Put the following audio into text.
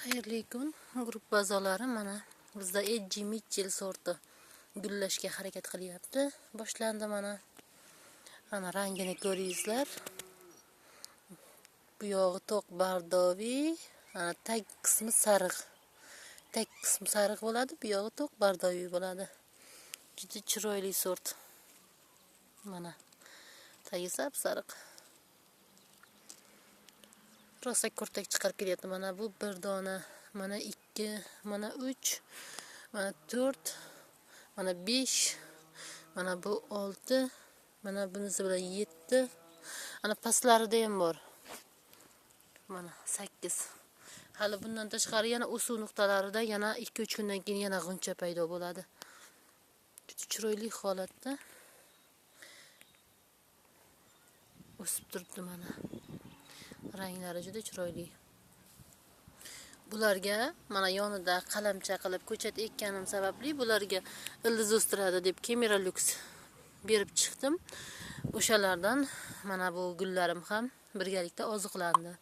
Xayrli kun, guruh a'zolari mana bizda Edgy Mitchell sorti gullashga harakat qilyapti. Boshlandi mana. Ana rangini ko'ringizlar. Bu yog'i to'q bardoviy, ana tag qismi sariq. Tag qismi sariq bo'ladi, bu yog'i to'q bardoviy bo'ladi. Juda chiroyli sort. Mana tagi sariq. Rosa kurtak chiqarib kelyapti. Mana bu bir dona, mana 2, mana 3, mana 4, mana 5, mana bu 6, mana bunisi bilan 7. Ana pastlarida ham bor. Mana 8. Hali bundan tashqari yana o'suv nuqtalarida yana 2-3 kundan keyin yana g'uncha paydo bo'ladi. Juda chiroyli holatda o'sib turibdi mana. Ranglari juda chiroyli. Bularga mana yonida qalamcha qilib ko'chat ekkanim sababli bularga ildiz o'stiradi deb Kemiralux berib chiqdim. O'shalardan mana bu gullarim ham birgalikda oziqlandi.